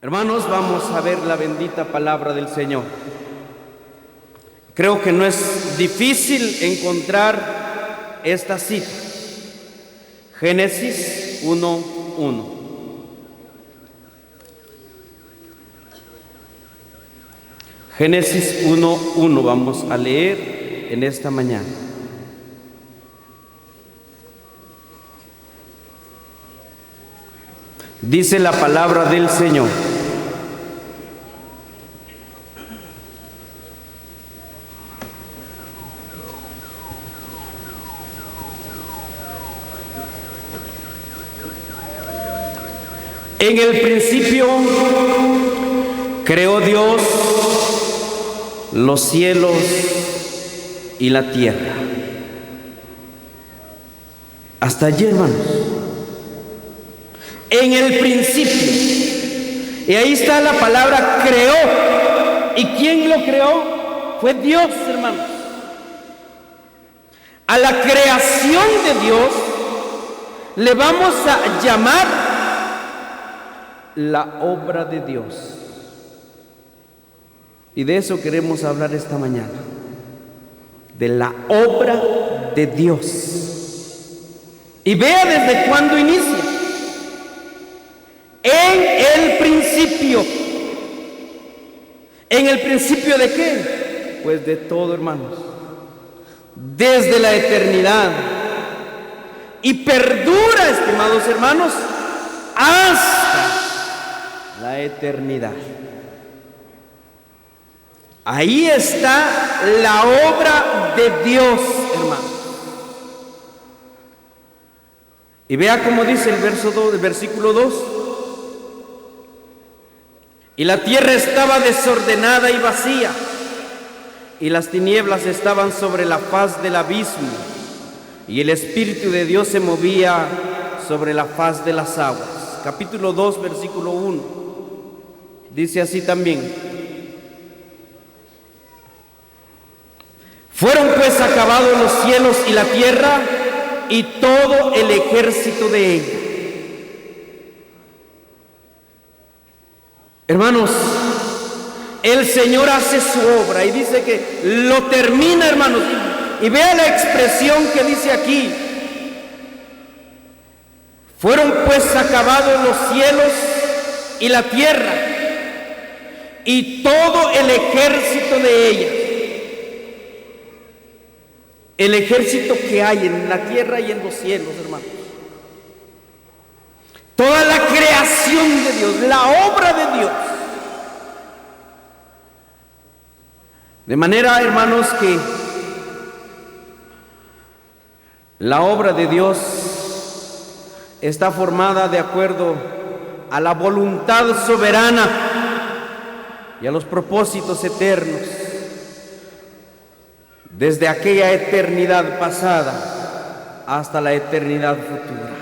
Hermanos, vamos a ver la bendita palabra del Señor. Creo que no es difícil encontrar esta cita. Génesis 1:1. Génesis 1:1 vamos a leer en esta mañana. Dice la palabra del Señor: en el principio creó Dios los cielos y la tierra. Hasta allí, hermanos. En el principio. Y ahí está la palabra creó. ¿Y quién lo creó? Fue Dios, hermanos. A la creación de Dios le vamos a llamar la obra de Dios. Y de eso queremos hablar esta mañana. De la obra de Dios. Y vea desde cuándo inicia. En el principio. ¿En el principio de qué? Pues de todo, hermanos. Desde la eternidad. Y perdura, estimados hermanos, hasta la eternidad. Ahí está la obra de Dios, hermanos. Y vea cómo dice el versículo 2. Y la tierra estaba desordenada y vacía, y las tinieblas estaban sobre la faz del abismo, y el Espíritu de Dios se movía sobre la faz de las aguas. Capítulo 2, versículo 1. Dice así también: fueron pues acabados los cielos y la tierra, y todo el ejército de ella. Hermanos, el Señor hace su obra y dice que lo termina, hermanos. Y vea la expresión que dice aquí: fueron pues acabados los cielos y la tierra, y todo el ejército de ella. El ejército que hay en la tierra y en los cielos, hermanos. Toda la creación de Dios, la obra de Dios. De manera, hermanos, que la obra de Dios está formada de acuerdo a la voluntad soberana y a los propósitos eternos, desde aquella eternidad pasada hasta la eternidad futura.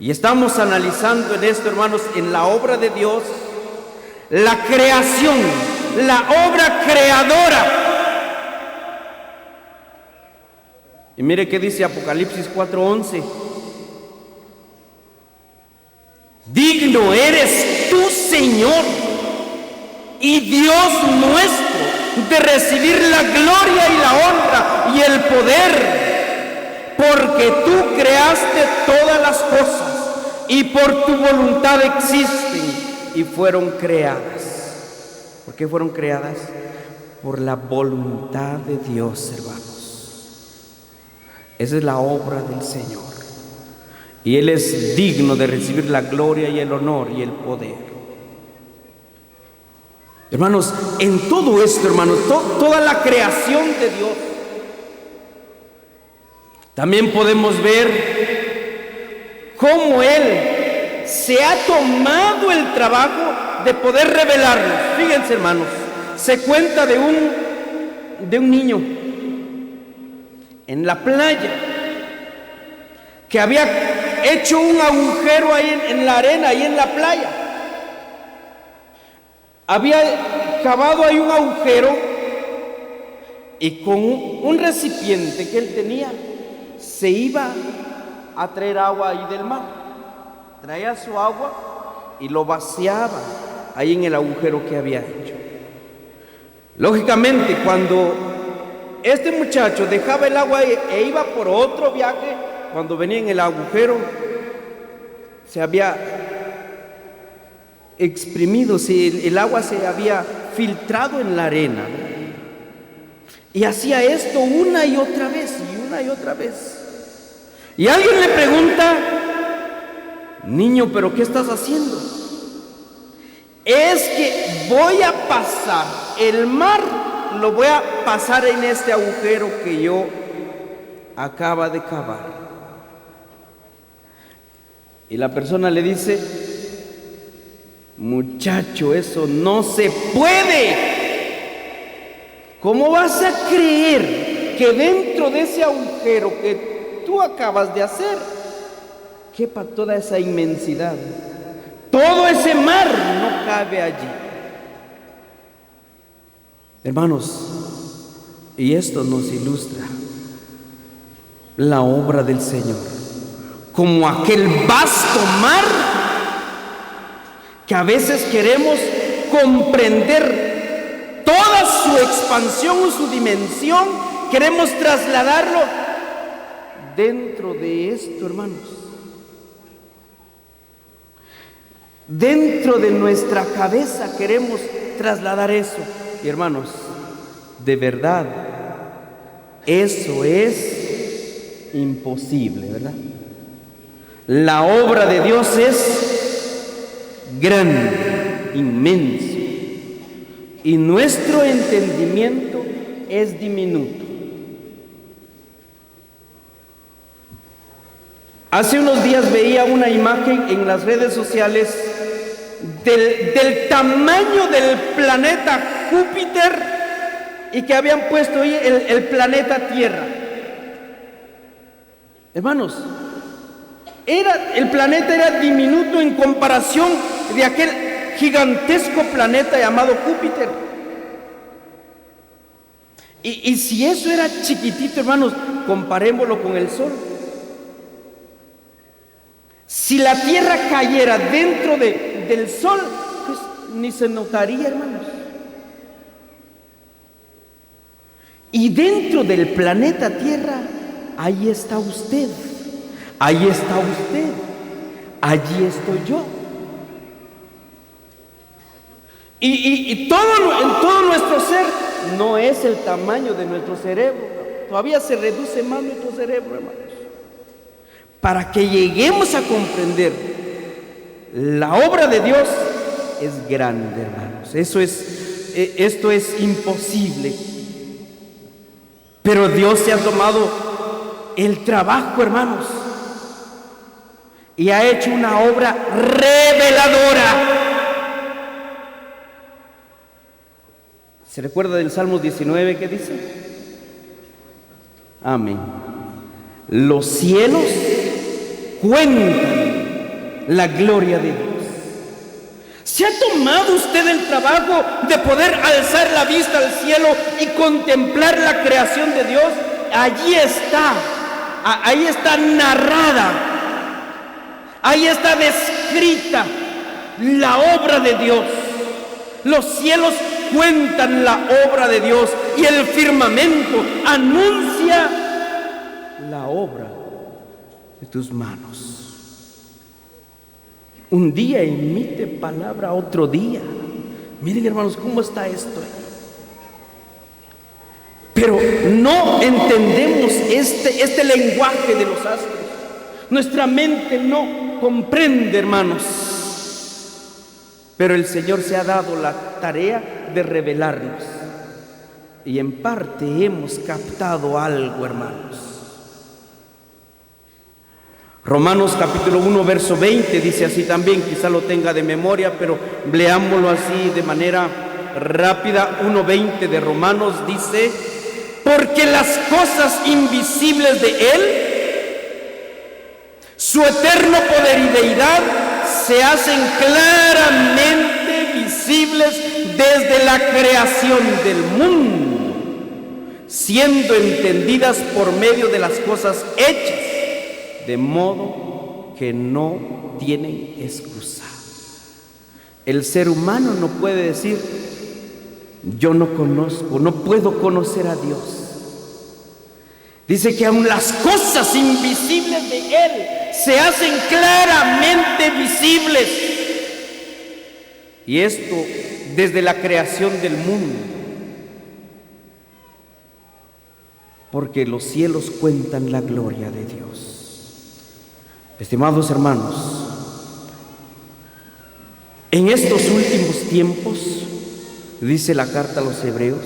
Y estamos analizando en esto, hermanos, en la obra de Dios, la creación, la obra creadora. Y mire qué dice Apocalipsis 4:11. Digno eres tú, Señor, y Dios nuestro, de recibir la gloria y la honra y el poder, porque tú creaste todas las cosas y por tu voluntad existen y fueron creadas. ¿Por qué fueron creadas? Por la voluntad de Dios, hermanos. Esa es la obra del Señor. Y Él es digno de recibir la gloria y el honor y el poder. Hermanos, en todo esto, hermanos, toda la creación de Dios, también podemos ver cómo Él se ha tomado el trabajo de poder revelarnos. Fíjense, hermanos, se cuenta de un niño en la playa que había hecho un agujero ahí en la arena, ahí en la playa. Había cavado ahí un agujero y con un recipiente que él tenía se iba a traer agua ahí del mar. Traía su agua y lo vaciaba ahí en el agujero que había hecho. Lógicamente, cuando este muchacho dejaba el agua e iba por otro viaje, cuando venía en el agujero, se había exprimido, el agua se había filtrado en la arena. Y hacía esto una y otra vez, y una y otra vez. Y alguien le pregunta: niño, ¿pero qué estás haciendo? Es que voy a pasar el mar, lo voy a pasar en este agujero que yo acaba de cavar. Y la persona le dice: muchacho, eso no se puede. ¿Cómo vas a creer que dentro de ese agujero que tú acabas de hacer quepa toda esa inmensidad? Todo ese mar no cabe allí. Hermanos, y esto nos ilustra la obra del Señor, como aquel vasto mar que a veces queremos comprender toda su expansión o su dimensión, queremos trasladarlo dentro de esto, hermanos. Dentro de nuestra cabeza queremos trasladar eso. Y hermanos, de verdad, eso es imposible, ¿verdad? La obra de Dios es grande, inmensa, y nuestro entendimiento es diminuto. Hace unos días veía una imagen en las redes sociales del tamaño del planeta Júpiter, y que habían puesto ahí el planeta Tierra. Hermanos, el planeta era diminuto en comparación de aquel gigantesco planeta llamado Júpiter. Y si eso era chiquitito, hermanos, comparémoslo con el Sol. Si la Tierra cayera dentro del Sol, pues ni se notaría, hermanos. Y dentro del planeta Tierra, ahí está usted, ahí está usted, allí estoy yo. Y todo nuestro ser no es el tamaño de nuestro cerebro. Todavía se reduce más nuestro cerebro, hermanos. Para que lleguemos a comprender la obra de Dios es grande, hermanos. Esto es imposible. Pero Dios se ha tomado el trabajo, hermanos, y ha hecho una obra reveladora. ¿Se recuerda del Salmos 19 que dice? Amén. Los cielos cuentan la gloria de Dios. ¿Se ha tomado usted el trabajo de poder alzar la vista al cielo y contemplar la creación de Dios? Allí está, ahí está narrada, ahí está descrita la obra de Dios. Los cielos cuentan la obra de Dios y el firmamento anuncia la obra de tus manos. Un día emite palabra, otro día. Miren, hermanos, cómo está esto. Pero no entendemos este lenguaje de los astros. Nuestra mente no comprende, hermanos. Pero el Señor se ha dado la tarea de revelarnos. Y en parte hemos captado algo, hermanos. Romanos capítulo 1 verso 20 dice así también, quizá lo tenga de memoria, pero leámoslo así de manera rápida. 1:20 de Romanos dice: porque las cosas invisibles de Él, su eterno poder y deidad, se hacen claramente visibles desde la creación del mundo, siendo entendidas por medio de las cosas hechas, de modo que no tienen excusa. El ser humano no puede decir, yo no conozco, no puedo conocer a Dios. Dice que aun las cosas invisibles de Él se hacen claramente visibles. Y esto desde la creación del mundo. Porque los cielos cuentan la gloria de Dios. Estimados hermanos, en estos últimos tiempos, dice la carta a los Hebreos,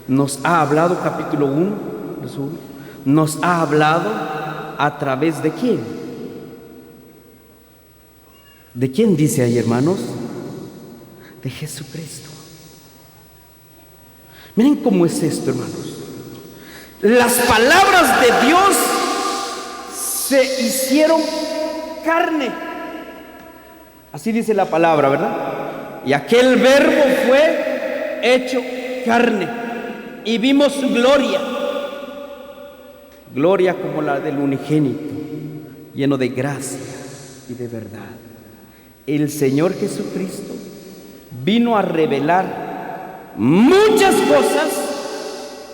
nos ha hablado, capítulo 1, nos ha hablado a través de ¿quién? ¿De quién dice ahí, hermanos? De Jesucristo. Miren cómo es esto, hermanos. Las palabras de Dios se hicieron carne. Así dice la palabra, ¿verdad? Y aquel verbo fue hecho carne. Y vimos su gloria. Gloria como la del unigénito, lleno de gracia y de verdad. El Señor Jesucristo vino a revelar muchas cosas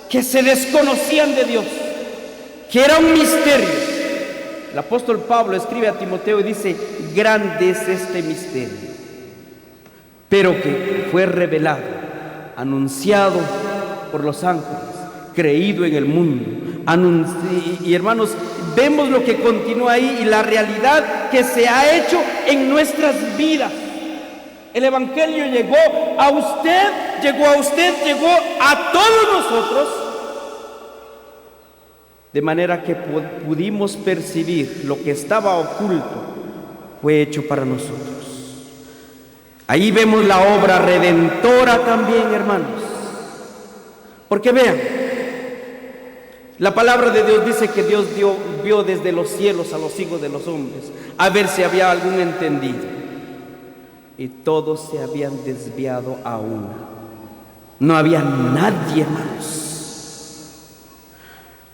que se desconocían de Dios, que era un misterio. El apóstol Pablo escribe a Timoteo y dice, grande es este misterio, pero que fue revelado, anunciado por los ángeles, creído en el mundo. Y hermanos, vemos lo que continúa ahí y la realidad que se ha hecho en nuestras vidas. El Evangelio llegó a usted, llegó a todos nosotros, de manera que pudimos percibir lo que estaba oculto, fue hecho para nosotros. Ahí vemos la obra redentora también, hermanos. Porque vean, la palabra de Dios dice que Dios vio desde los cielos a los hijos de los hombres, a ver si había algún entendido. Y todos se habían desviado a una. No había nadie, hermanos.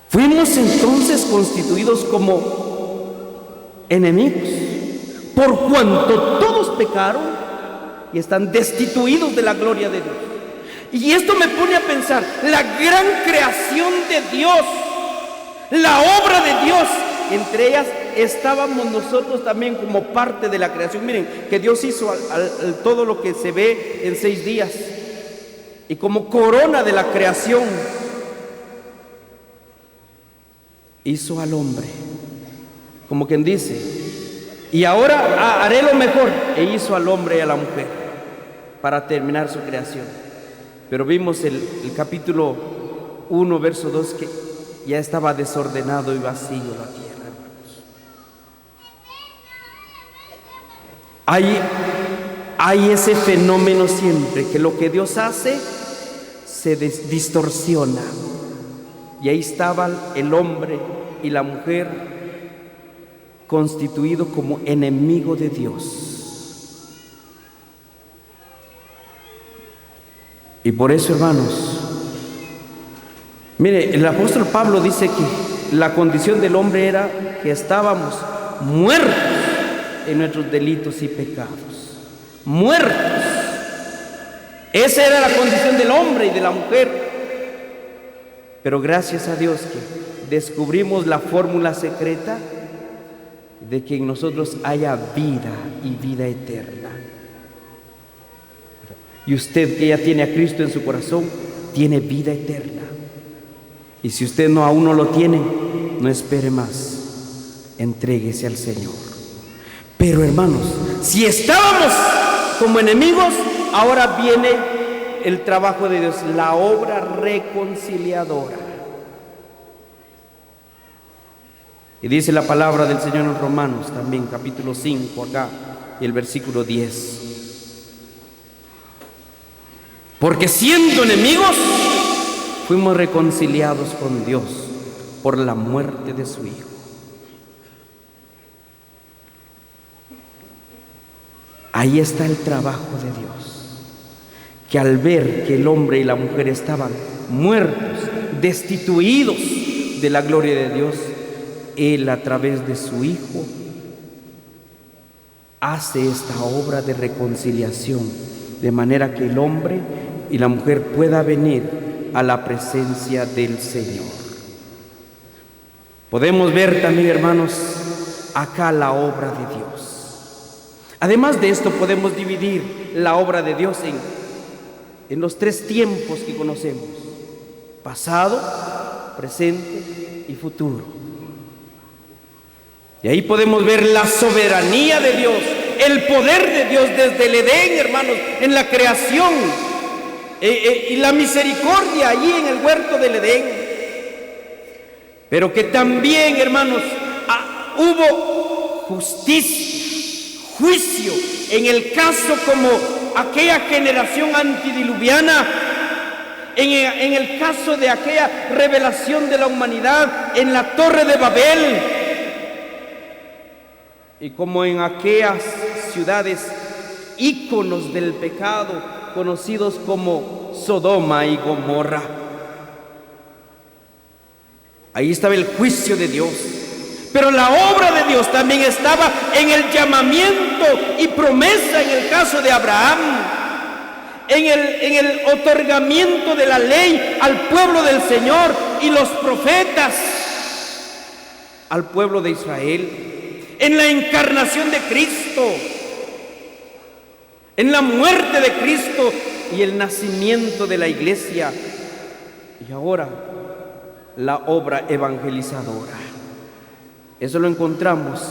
Fuimos entonces constituidos como enemigos, por cuanto todos pecaron y están destituidos de la gloria de Dios. Y esto me pone a pensar, la gran creación de Dios, la obra de Dios, entre ellas estábamos nosotros también como parte de la creación. Miren, que Dios hizo todo lo que se ve en 6 días. Y como corona de la creación, hizo al hombre. Como quien dice, y ahora haré lo mejor. E hizo al hombre y a la mujer para terminar su creación. Pero vimos el capítulo 1, verso 2, que ya estaba desordenado y vacío la tierra, hermanos. Hay ese fenómeno siempre, que lo que Dios hace se distorsiona. Y ahí estaban el hombre y la mujer constituido como enemigo de Dios. Y por eso, hermanos, mire, el apóstol Pablo dice que la condición del hombre era que estábamos muertos en nuestros delitos y pecados. Muertos. Esa era la condición del hombre y de la mujer. Pero gracias a Dios que descubrimos la fórmula secreta de que en nosotros haya vida y vida eterna. Y usted que ya tiene a Cristo en su corazón, tiene vida eterna. Y si usted aún no lo tiene, no espere más. Entréguese al Señor. Pero hermanos, si estábamos como enemigos, ahora viene el trabajo de Dios, la obra reconciliadora. Y dice la palabra del Señor en Romanos también, capítulo 5 acá, y el versículo 10. Porque siendo enemigos, fuimos reconciliados con Dios por la muerte de su Hijo. Ahí está el trabajo de Dios, que al ver que el hombre y la mujer estaban muertos, destituidos de la gloria de Dios, Él a través de su Hijo hace esta obra de reconciliación, de manera que el hombre y la mujer pueda venir a la presencia del Señor. Podemos ver también, hermanos, acá la obra de Dios. Además de esto, podemos dividir la obra de Dios en los tres tiempos que conocemos: pasado, presente y futuro. Y ahí podemos ver la soberanía de Dios, el poder de Dios desde el Edén, hermanos, en la creación, y la misericordia allí en el huerto del Edén. Pero que también, hermanos, hubo justicia, juicio, en el caso como aquella generación antediluviana, en el caso de aquella revelación de la humanidad en la Torre de Babel, y como en aquellas ciudades íconos del pecado conocidos como Sodoma y Gomorra. Ahí estaba el juicio de Dios, pero la obra de Dios también estaba en el llamamiento y promesa en el caso de Abraham, en el otorgamiento de la ley al pueblo del Señor y los profetas al pueblo de Israel, en la encarnación de Cristo, en la muerte de Cristo y el nacimiento de la iglesia, y ahora la obra evangelizadora. Eso lo encontramos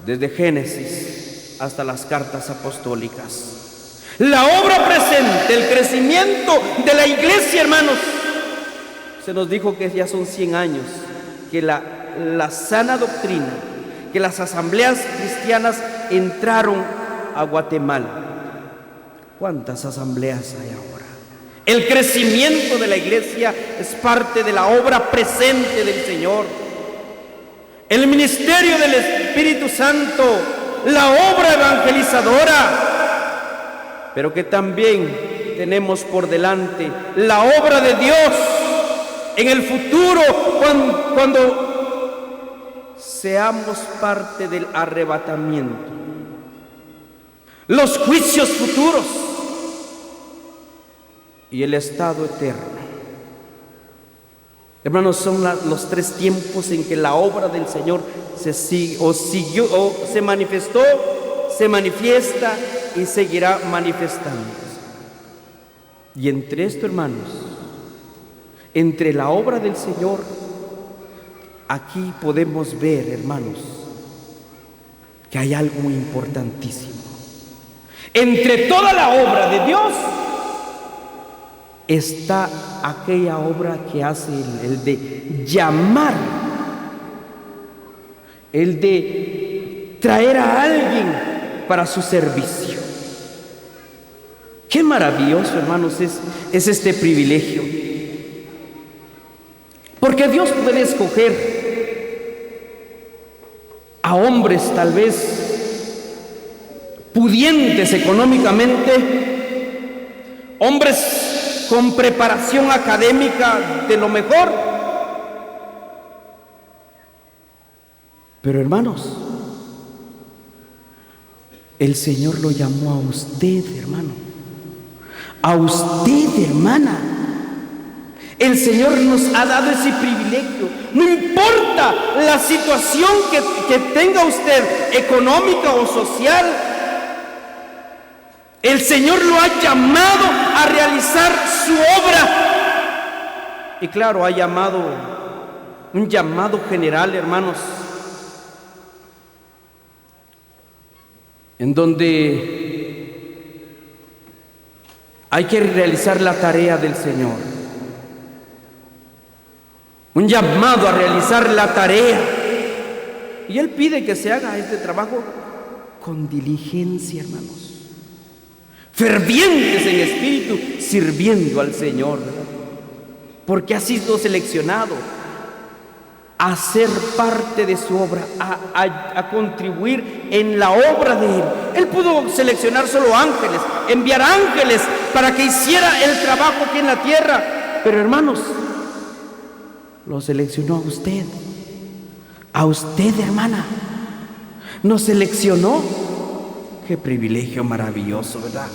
desde Génesis hasta las cartas apostólicas. La obra presente, el crecimiento de la iglesia, hermanos. Se nos dijo que ya son 100 años que la sana doctrina, que las asambleas cristianas entraron a Guatemala. ¿Cuántas asambleas hay ahora? El crecimiento de la iglesia es parte de la obra presente del Señor. El ministerio del Espíritu Santo, la obra evangelizadora, pero que también tenemos por delante la obra de Dios en el futuro, cuando seamos parte del arrebatamiento, los juicios futuros y el estado eterno. Hermanos, son los tres tiempos en que la obra del Señor se manifestó, se manifiesta y seguirá manifestándose. Y entre esto, hermanos, entre la obra del Señor, aquí podemos ver, hermanos, que hay algo muy importantísimo. Entre toda la obra de Dios está aquella obra que hace el de llamar, el de traer a alguien para su servicio. Qué maravilloso, hermanos, es este privilegio. Porque Dios puede escoger a hombres tal vez pudientes económicamente, hombres con preparación académica de lo mejor. Pero hermanos, el Señor lo llamó a usted, hermano, a usted, hermana. El Señor nos ha dado ese privilegio. No importa la situación que tenga usted, económica o social, el Señor lo ha llamado a realizar su obra. Y claro, ha llamado, un llamado general, hermanos, en donde hay que realizar la tarea del Señor. Un llamado a realizar la tarea. Y Él pide que se haga este trabajo con diligencia, hermanos. Fervientes en espíritu, sirviendo al Señor, ¿verdad? Porque ha sido seleccionado a ser parte de su obra, a contribuir en la obra de Él. Él pudo seleccionar solo ángeles, enviar ángeles para que hiciera el trabajo aquí en la tierra. Pero hermanos, lo seleccionó a usted, hermana. Nos seleccionó qué privilegio maravilloso, ¿verdad?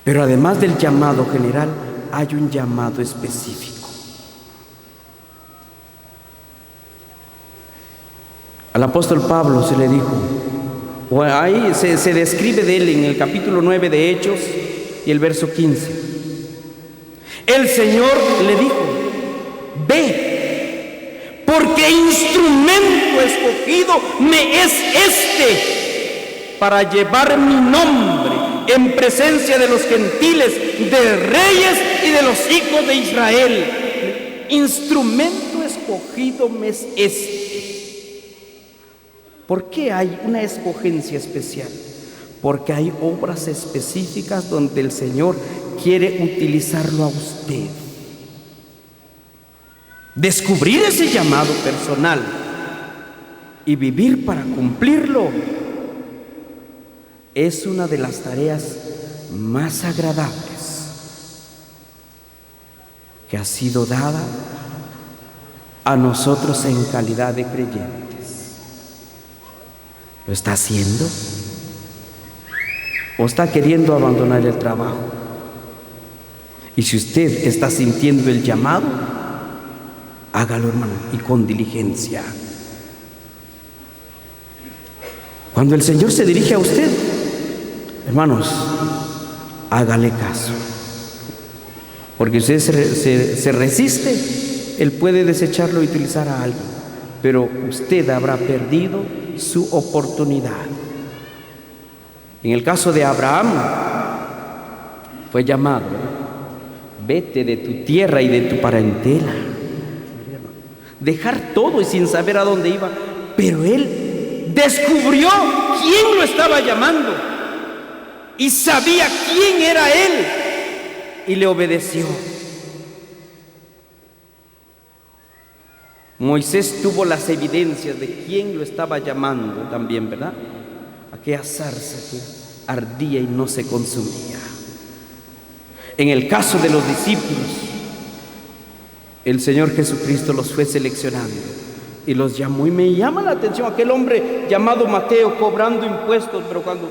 Pero además del llamado general, hay un llamado específico. Al apóstol Pablo se le dijo, o ahí se describe de él en el capítulo 9 de Hechos y el verso 15. El Señor le dijo: ve, porque instrumento escogido me es este para llevar mi nombre en presencia de los gentiles, de reyes y de los hijos de Israel. Instrumento escogido me es este. ¿Por qué hay una escogencia especial? Porque hay obras específicas donde el Señor quiere utilizarlo a usted. Descubrir ese llamado personal y vivir para cumplirlo es una de las tareas más agradables que ha sido dada a nosotros en calidad de creyentes. ¿Lo está haciendo? ¿O está queriendo abandonar el trabajo? Y si usted está sintiendo el llamado, hágalo, hermano, y con diligencia. Cuando el Señor se dirige a usted, hermanos, hágale caso. Porque si usted se resiste, Él puede desecharlo y utilizar a alguien, pero usted habrá perdido su oportunidad. En el caso de Abraham, fue llamado: vete de tu tierra y de tu parentela. Dejar todo y sin saber a dónde iba, pero él descubrió quién lo estaba llamando y sabía quién era él y le obedeció. Moisés tuvo las evidencias de quién lo estaba llamando también, ¿verdad? Aquella zarza que ardía y no se consumía. En el caso de los discípulos, el Señor Jesucristo los fue seleccionando y los llamó. Y me llama la atención aquel hombre llamado Mateo, cobrando impuestos, pero cuando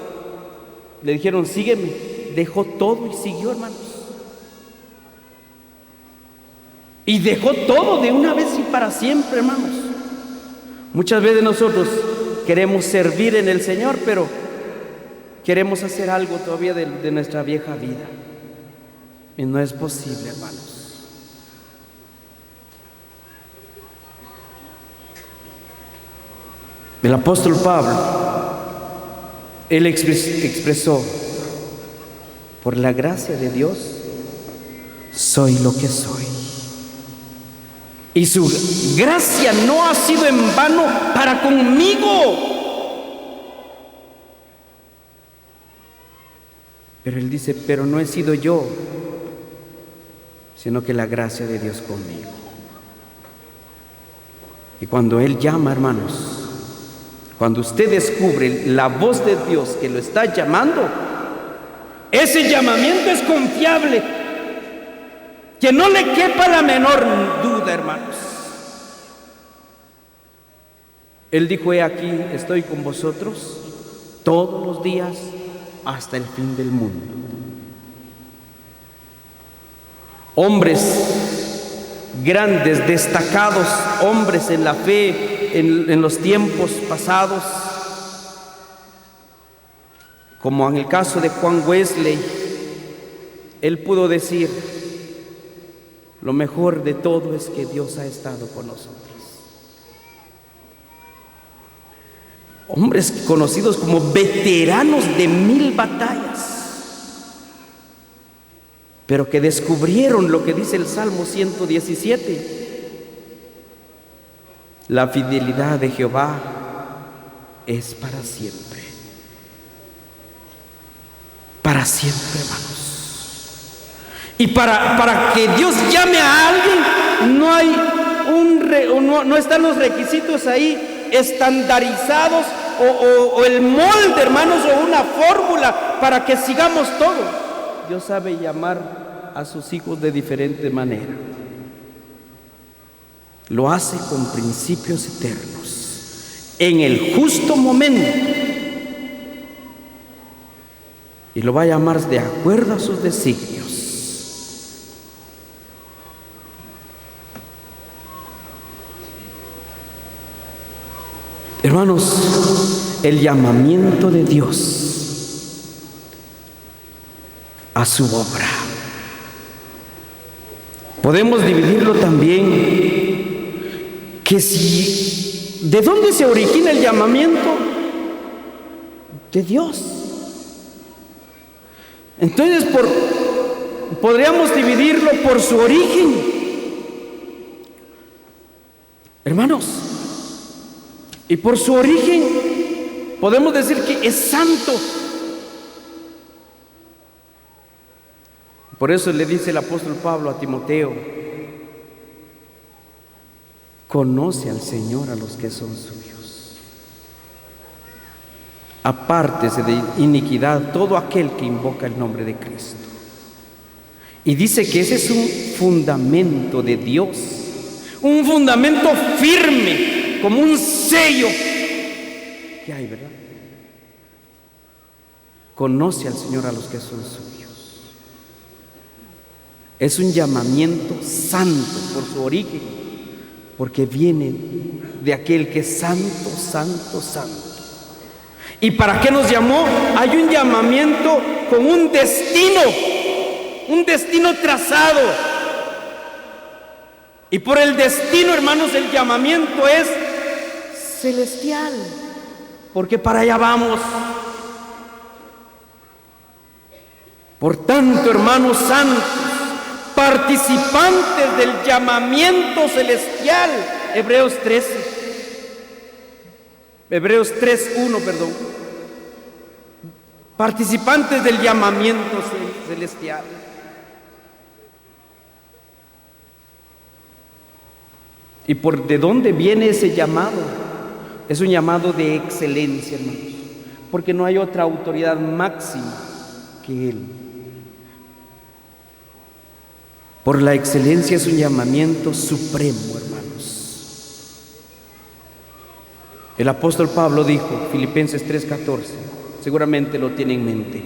le dijeron sígueme, dejó todo y siguió, hermanos. Y dejó todo de una vez y para siempre, hermanos. Muchas veces nosotros queremos servir en el Señor, pero queremos hacer algo todavía de nuestra vieja vida. Y no es posible, hermanos. El apóstol Pablo, él expresó: por la gracia de Dios, soy lo que soy. Y su gracia no ha sido en vano para conmigo. Pero él dice: pero no he sido yo, sino que la gracia de Dios conmigo. Y cuando Él llama, hermanos, cuando usted descubre la voz de Dios que lo está llamando, ese llamamiento es confiable, que no le quepa la menor duda, hermanos. Él dijo: he aquí, estoy con vosotros todos los días hasta el fin del mundo. Hombres grandes, destacados, hombres en la fe en los tiempos pasados, como en el caso de Juan Wesley, él pudo decir: lo mejor de todo es que Dios ha estado con nosotros. Hombres conocidos como veteranos de 1000 batallas, pero que descubrieron lo que dice el Salmo 117: la fidelidad de Jehová es para siempre. Para siempre, hermanos. Y para que Dios llame a alguien, no están los requisitos ahí estandarizados o el molde, hermanos, o una fórmula para que sigamos todo. Dios sabe llamar a sus hijos de diferente manera. Lo hace con principios eternos. En el justo momento y lo va a llamar de acuerdo a sus designios. Hermanos, el llamamiento de Dios a su obra. Podemos dividirlo también, que si, ¿de dónde se origina el llamamiento? De Dios. Entonces, podríamos dividirlo por su origen. Hermanos, y por su origen podemos decir que es santo. Por eso le dice el apóstol Pablo a Timoteo: conoce al Señor a los que son suyos. Apártese de iniquidad todo aquel que invoca el nombre de Cristo. Y dice que ese es un fundamento de Dios, un fundamento firme, como un sello que hay, ¿verdad? Conoce al Señor a los que son suyos. Es un llamamiento santo por su origen, porque viene de aquel que es santo, santo, santo. ¿Y para qué nos llamó? Hay un llamamiento con un destino trazado. Y por el destino, hermanos, el llamamiento es celestial, porque para allá vamos. Por tanto, hermanos santos, participantes del llamamiento celestial, Hebreos 3:1, perdón. Participantes del llamamiento celestial. ¿Y de dónde viene ese llamado? Es un llamado de excelencia, hermanos, porque no hay otra autoridad máxima que Él. Por la excelencia es un llamamiento supremo, hermanos. El apóstol Pablo dijo, Filipenses 3:14, seguramente lo tiene en mente: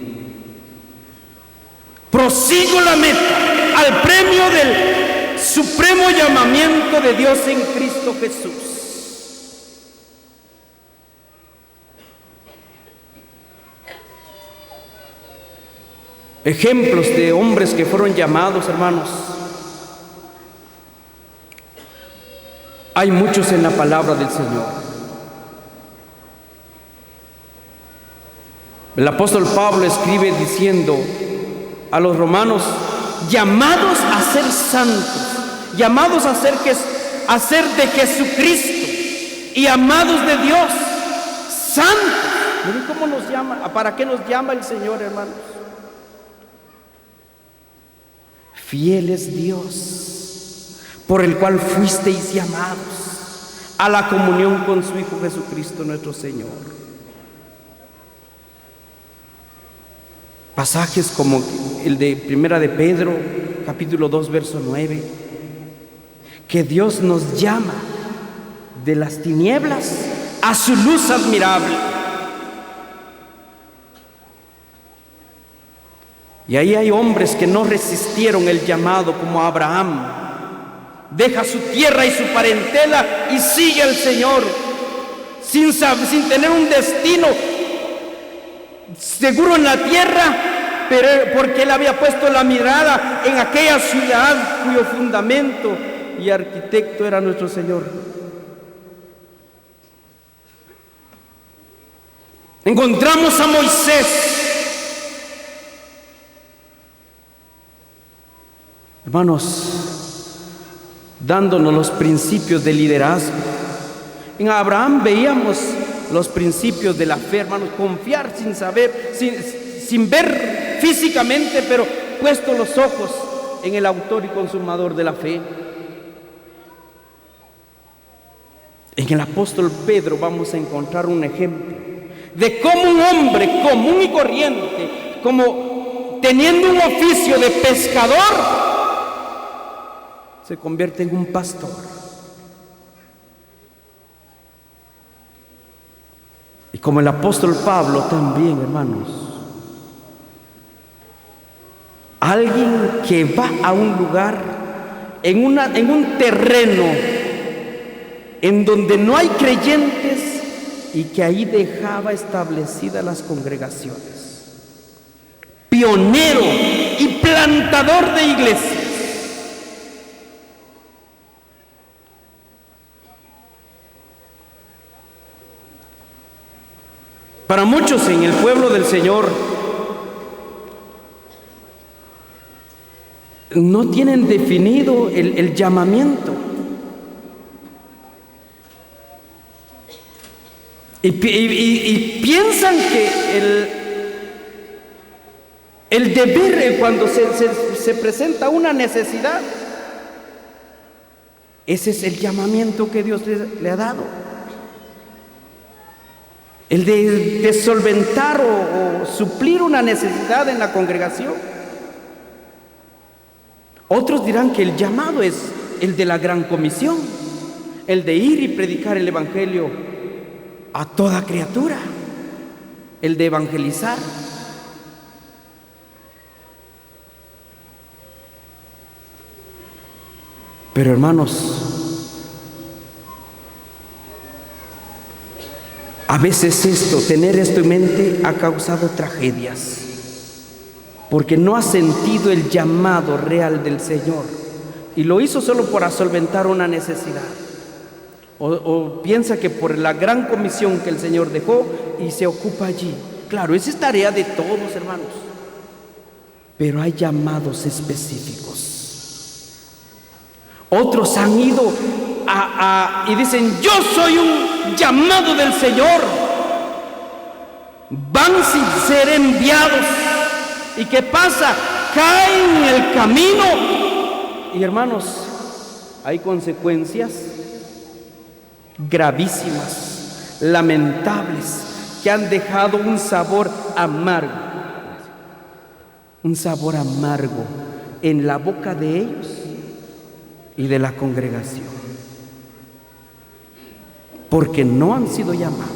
prosigo la meta, al premio del supremo llamamiento de Dios en Cristo Jesús. Ejemplos de hombres que fueron llamados, hermanos, hay muchos en la palabra del Señor. El apóstol Pablo escribe diciendo a los romanos: llamados a ser santos, llamados a ser de Jesucristo y amados de Dios, santos. Miren cómo nos llama, ¿para qué nos llama el Señor, hermanos? Fiel es Dios, por el cual fuisteis llamados a la comunión con su Hijo Jesucristo nuestro Señor. Pasajes como el de Primera de Pedro, capítulo 2, verso 9, que Dios nos llama de las tinieblas a su luz admirable. Y ahí hay hombres que no resistieron el llamado, como Abraham. Deja su tierra y su parentela y sigue al Señor, sin tener un destino seguro en la tierra, pero porque él había puesto la mirada en aquella ciudad cuyo fundamento y arquitecto era nuestro Señor. Encontramos a Moisés, hermanos, dándonos los principios de liderazgo. En Abraham veíamos los principios de la fe, hermanos: confiar sin saber, sin ver físicamente, pero puesto los ojos en el autor y consumador de la fe. En el apóstol Pedro vamos a encontrar un ejemplo de cómo un hombre común y corriente, como teniendo un oficio de pescador, se convierte en un pastor. Y como el apóstol Pablo también, hermanos, Alguien que va a un lugar, en un terreno en donde no hay creyentes y que ahí dejaba establecidas las congregaciones. Pionero y plantador de iglesias. Para muchos en el pueblo del Señor no tienen definido el llamamiento. Y piensan que el deber, cuando se presenta una necesidad, ese es el llamamiento que Dios le ha dado. El de solventar o suplir una necesidad en la congregación. Otros dirán que el llamado es el de la gran comisión, el de ir y predicar el evangelio a toda criatura, el de evangelizar. Pero hermanos, a veces tener esto en mente ha causado tragedias, porque no ha sentido el llamado real del Señor y lo hizo solo para solventar una necesidad. O piensa que por la gran comisión que el Señor dejó y se ocupa allí. Claro, esa es tarea de todos, hermanos, pero hay llamados específicos. Otros han ido y dicen: yo soy un llamado del Señor. Van sin ser enviados. ¿Y qué pasa? Caen en el camino. Y hermanos, hay consecuencias gravísimas, lamentables, que han dejado un sabor amargo. Un sabor amargo en la boca de ellos y de la congregación, porque no han sido llamados.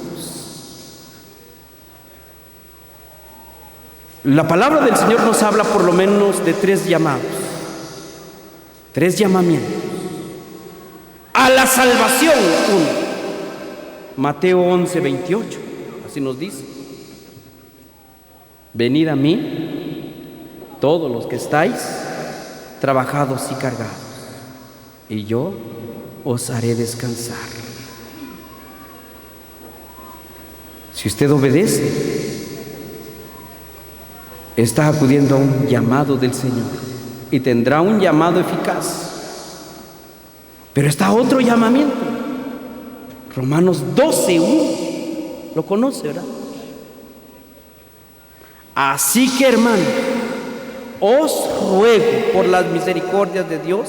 La palabra del Señor nos habla por lo menos de 3 llamados, 3 llamamientos a la salvación. 1, Mateo 11:28, así nos dice: venid a mí todos los que estáis trabajados y cargados, y yo os haré descansar. Si usted obedece, está acudiendo a un llamado del Señor y tendrá un llamado eficaz. Pero está otro llamamiento, Romanos 12:1, lo conoce, ¿verdad? Así que, hermanos, os ruego por las misericordias de Dios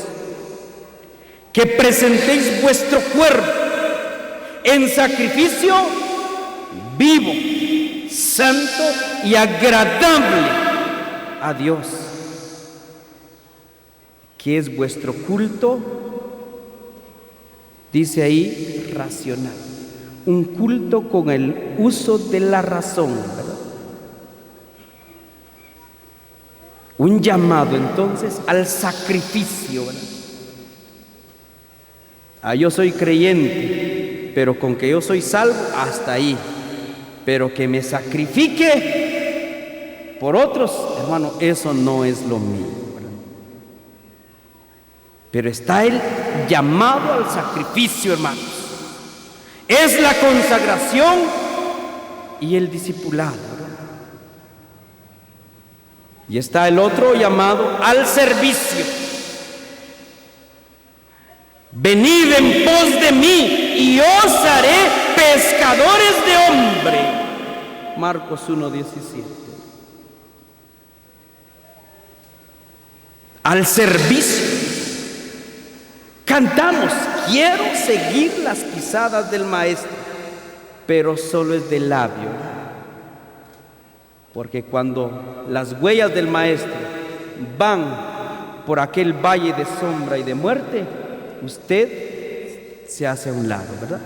que presentéis vuestro cuerpo en sacrificio vivo, santo y agradable a Dios, que es vuestro culto, dice ahí, racional. Un culto con el uso de la razón, ¿verdad? Un llamado entonces al sacrificio, ¿verdad? Yo soy creyente, pero con que yo soy salvo, hasta ahí. Pero que me sacrifique por otros, hermano, eso no es lo mío, ¿verdad? Pero está el llamado al sacrificio, hermanos. Es la consagración y el discipulado, ¿verdad? Y está el otro llamado al servicio. Venid en pos de mí y os haré pescadores de hombre. Marcos 1:17. Al servicio. Cantamos: quiero seguir las pisadas del maestro, pero solo es de labio. Porque cuando las huellas del maestro van por aquel valle de sombra y de muerte, usted se hace a un lado, ¿verdad?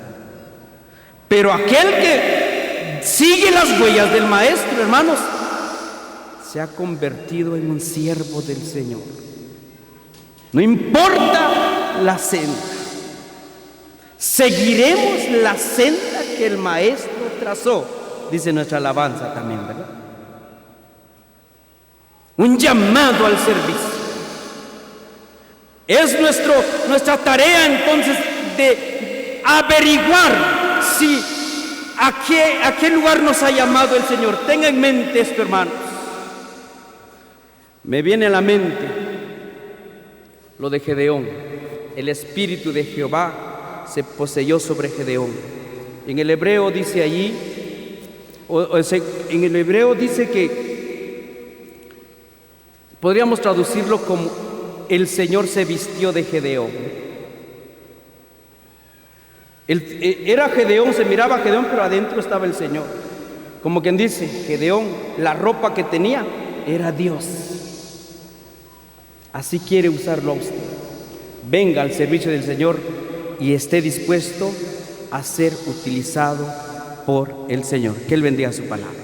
Pero aquel que sigue las huellas del maestro, hermanos, se ha convertido en un siervo del Señor. No importa la senda, seguiremos la senda que el Maestro trazó, dice nuestra alabanza también, ¿verdad? Un llamado al servicio. Es nuestra tarea entonces de averiguar si a qué lugar nos ha llamado el Señor. Tenga en mente esto, hermanos. Me viene a la mente lo de Gedeón. El espíritu de Jehová se poseyó sobre Gedeón. En el hebreo dice allí, en el hebreo dice que podríamos traducirlo como el Señor se vistió de Gedeón. Era Gedeón, se miraba a Gedeón, pero adentro estaba el Señor. Como quien dice, Gedeón, la ropa que tenía era Dios. Así quiere usarlo a usted. Venga al servicio del Señor y esté dispuesto a ser utilizado por el Señor. Que Él bendiga su palabra.